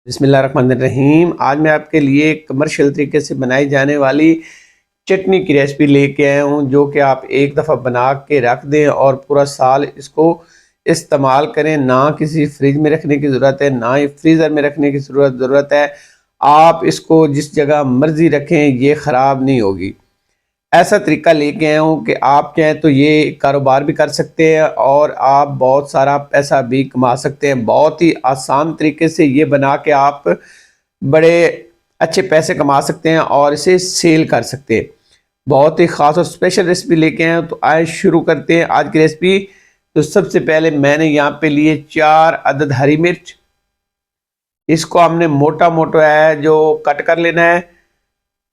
बिस्मिल्लाहिर्रहमानिर्रहीम। आज मैं आपके लिए कमर्शियल तरीके से बनाई जाने वाली चटनी की रेसिपी लेके आया हूँ, जो कि आप एक दफ़ा बना के रख दें और पूरा साल इसको इस्तेमाल करें। ना किसी फ्रिज में रखने की ज़रूरत है, ना ही फ्रीज़र में रखने की ज़रूरत है। आप इसको जिस जगह मर्ज़ी रखें, ये ख़राब नहीं होगी। ऐसा तरीका लेके आया हूँ कि आप चाहें तो ये कारोबार भी कर सकते हैं और आप बहुत सारा पैसा भी कमा सकते हैं। बहुत ही आसान तरीके से ये बना के आप बड़े अच्छे पैसे कमा सकते हैं और इसे सेल कर सकते हैं। बहुत ही ख़ास और स्पेशल रेसिपी लेके आए हैं, तो आए शुरू करते हैं आज की रेसिपी। तो सबसे पहले मैंने यहाँ पे लिए 4 अदद हरी मिर्च। इसको हमने मोटा मोटा है जो कट कर लेना है।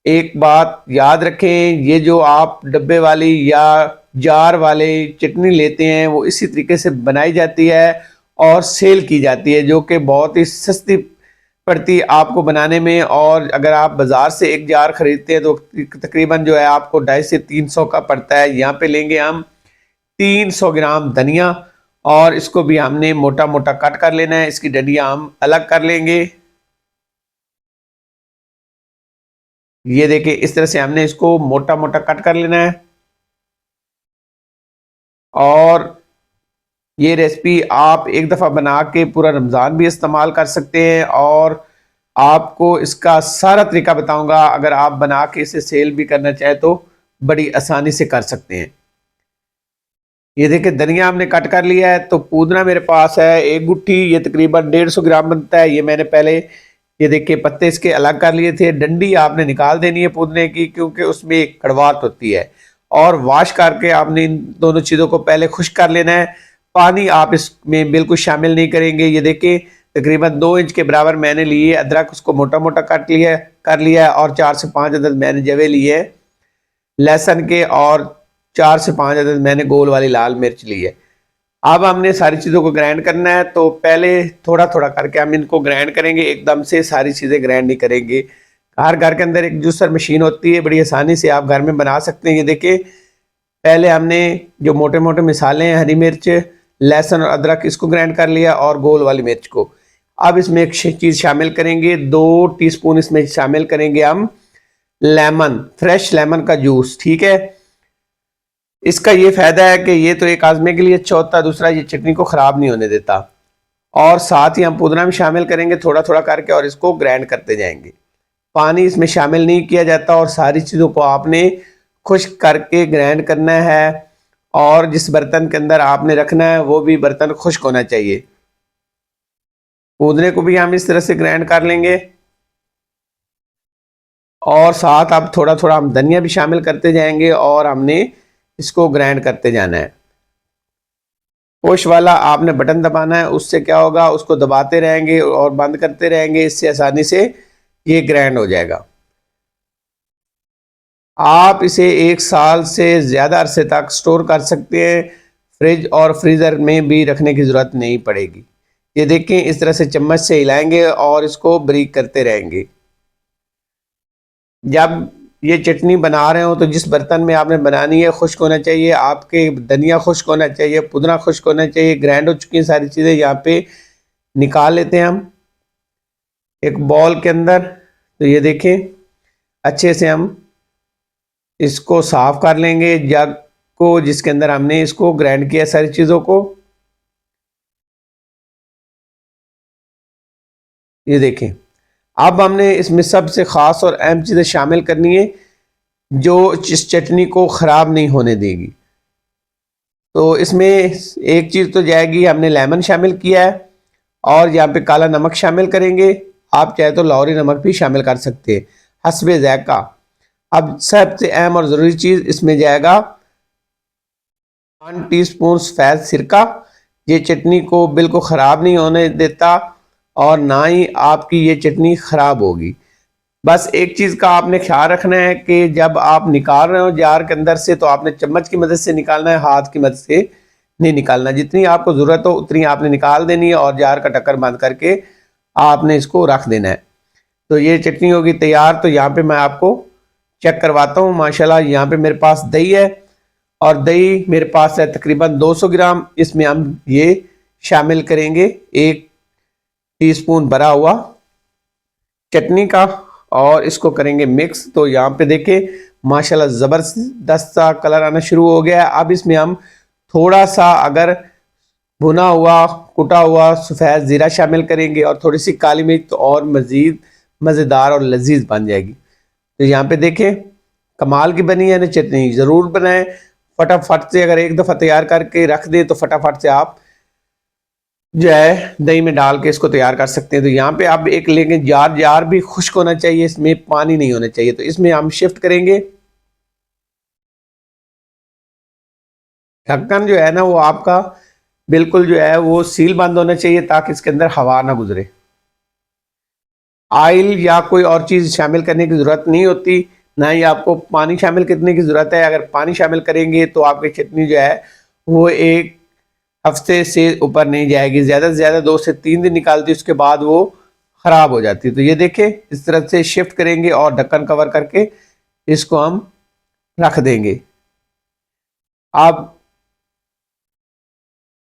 एक बात याद रखें, ये जो आप डब्बे वाली या जार वाले चटनी लेते हैं, वो इसी तरीके से बनाई जाती है और सेल की जाती है, जो कि बहुत ही सस्ती पड़ती है आपको बनाने में। और अगर आप बाज़ार से एक जार ख़रीदते हैं तो तकरीबन जो है आपको 250 से 300 का पड़ता है। यहाँ पे लेंगे हम 300 ग्राम धनिया और इसको भी हमने मोटा मोटा कट कर लेना है। इसकी डंडियाँ हम अलग कर लेंगे। ये देखिए, इस तरह से हमने इसको मोटा मोटा कट कर लेना है। और ये रेसिपी आप एक दफ़ा बना के पूरा रमज़ान भी इस्तेमाल कर सकते हैं और आपको इसका सारा तरीका बताऊंगा। अगर आप बना के इसे सेल भी करना चाहें तो बड़ी आसानी से कर सकते हैं। ये देखिए, धनिया हमने कट कर लिया है। तो पुदीना मेरे पास है एक गुट्ठी, ये तकरीबन 150 ग्राम बनता है। ये मैंने पहले ये देखिए पत्ते इसके अलग कर लिए थे। डंडी आपने निकाल देनी है पुदीने की, क्योंकि उसमें एक कड़वाहट होती है। और वॉश करके आपने इन दोनों चीज़ों को पहले खुश्क कर लेना है। पानी आप इसमें बिल्कुल शामिल नहीं करेंगे। ये देखिए, तकरीबन 2 इंच के बराबर मैंने लिए अदरक, उसको मोटा मोटा काट लिया कर लिया है। और 4 से 5 अदद मैंने जवे लिए हैं लहसुन के, और 4 से 5 अदद मैंने गोल वाली लाल मिर्च ली है। अब हमने सारी चीज़ों को ग्राइंड करना है, तो पहले थोड़ा थोड़ा करके हम इनको ग्राइंड करेंगे। एकदम से सारी चीज़ें ग्राइंड नहीं करेंगे। हर घर के अंदर एक जूसर मशीन होती है, बड़ी आसानी से आप घर में बना सकते हैं। ये देखिए, पहले हमने जो मोटे मोटे मिसाले हैं, हरी मिर्च, लहसुन और अदरक, इसको ग्राइंड कर लिया, और गोल वाली मिर्च को। अब इसमें एक चीज़ शामिल करेंगे, 2 टीस्पून इसमें शामिल करेंगे हम लेमन, फ्रेश लेमन का जूस। ठीक है, इसका ये फायदा है कि ये तो एक आजमे के लिए अच्छा होता है, दूसरा ये चटनी को खराब नहीं होने देता। और साथ ही हम पुदीना भी शामिल करेंगे थोड़ा थोड़ा करके, और इसको ग्राइंड करते जाएंगे। पानी इसमें शामिल नहीं किया जाता, और सारी चीज़ों को आपने खुश्क करके ग्राइंड करना है। और जिस बर्तन के अंदर आपने रखना है वो भी बर्तन खुश्क होना चाहिए। पुदीने को भी हम इस तरह से ग्राइंड कर लेंगे, और साथ अब थोड़ा थोड़ा हम धनिया भी शामिल करते जाएंगे, और हमने इसको ग्राइंड करते जाना है। पुश वाला आपने बटन दबाना है, उससे क्या होगा, उसको दबाते रहेंगे और बंद करते रहेंगे, इससे आसानी से ये ग्राइंड हो जाएगा। आप इसे 1 साल से ज़्यादा अरसे तक स्टोर कर सकते हैं। फ्रिज और फ्रीज़र में भी रखने की ज़रूरत नहीं पड़ेगी। ये देखें, इस तरह से चम्मच से हिलाएंगे और इसको बारीक करते रहेंगे। जब ये चटनी बना रहे हो तो जिस बर्तन में आपने बनानी है खुश्क होना चाहिए, आपके धनिया खुश्क होना चाहिए, पुदीना खुश्क होना चाहिए। ग्राइंड हो चुकी हैं सारी चीज़ें, यहाँ पे निकाल लेते हैं हम एक बॉल के अंदर। तो ये देखें, अच्छे से हम इसको साफ कर लेंगे जग को, जिसके अंदर हमने इसको ग्राइंड किया सारी चीज़ों को। ये देखें, अब हमने इसमें सबसे ख़ास और अहम चीज़ें शामिल करनी है, जो इस चटनी को ख़राब नहीं होने देगी। तो इसमें एक चीज़ तो जाएगी, हमने लेमन शामिल किया है, और यहाँ पे काला नमक शामिल करेंगे। आप चाहे तो लाहौरी नमक भी शामिल कर सकते हैं, हस्बे ज़ायक़ा। अब सबसे अहम और ज़रूरी चीज़ इसमें जाएगा 1 टीस्पून सफ़ेद सिरका। ये चटनी को बिल्कुल ख़राब नहीं होने देता, और ना ही आपकी ये चटनी ख़राब होगी। बस एक चीज़ का आपने ख्याल रखना है कि जब आप निकाल रहे हो जार के अंदर से, तो आपने चम्मच की मदद से निकालना है, हाथ की मदद से नहीं निकालना। जितनी आपको ज़रूरत हो उतनी आपने निकाल देनी है, और जार का ढक्कन बंद करके आपने इसको रख देना है। तो ये चटनी होगी तैयार। तो यहाँ पे मैं आपको चेक करवाता हूँ। माशाल्लाह, यहाँ पे मेरे पास दही है, और दही मेरे पास है तकरीबन 200 ग्राम। इसमें हम ये शामिल करेंगे 1 टीस्पून भरा हुआ चटनी का और इसको करेंगे मिक्स। तो यहाँ पे देखें माशाल्लाह ज़बरदस्त सा कलर आना शुरू हो गया है। अब इसमें हम थोड़ा सा अगर भुना हुआ कुटा हुआ सफ़ेद ज़ीरा शामिल करेंगे और थोड़ी सी काली मिर्च, तो और मज़ीद मज़ेदार और लजीज बन जाएगी। तो यहाँ पे देखें कमाल की बनी है ना चटनी, ज़रूर बनाएं फटाफट से। अगर एक दफ़ा तैयार करके रख दें तो फटाफट से आप जो है दही में डाल के इसको तैयार कर सकते हैं। तो यहाँ पे आप एक लेंगे जार, जार भी खुश्क होना चाहिए, इसमें पानी नहीं होना चाहिए। तो इसमें हम शिफ्ट करेंगे, ढक्कन जो है ना वो आपका बिल्कुल जो है वो सील बंद होना चाहिए ताकि इसके अंदर हवा ना गुजरे। ऑयल या कोई और चीज़ शामिल करने की ज़रूरत नहीं होती, ना ही आपको पानी शामिल करने की ज़रूरत है। अगर पानी शामिल करेंगे तो आपकी चटनी जो है वो एक हफ्ते से ऊपर नहीं जाएगी, ज़्यादा से ज़्यादा 2 से 3 दिन निकालती है, उसके बाद वो ख़राब हो जाती है। तो ये देखें इस तरह से शिफ्ट करेंगे और ढक्कन कवर करके इसको हम रख देंगे। आप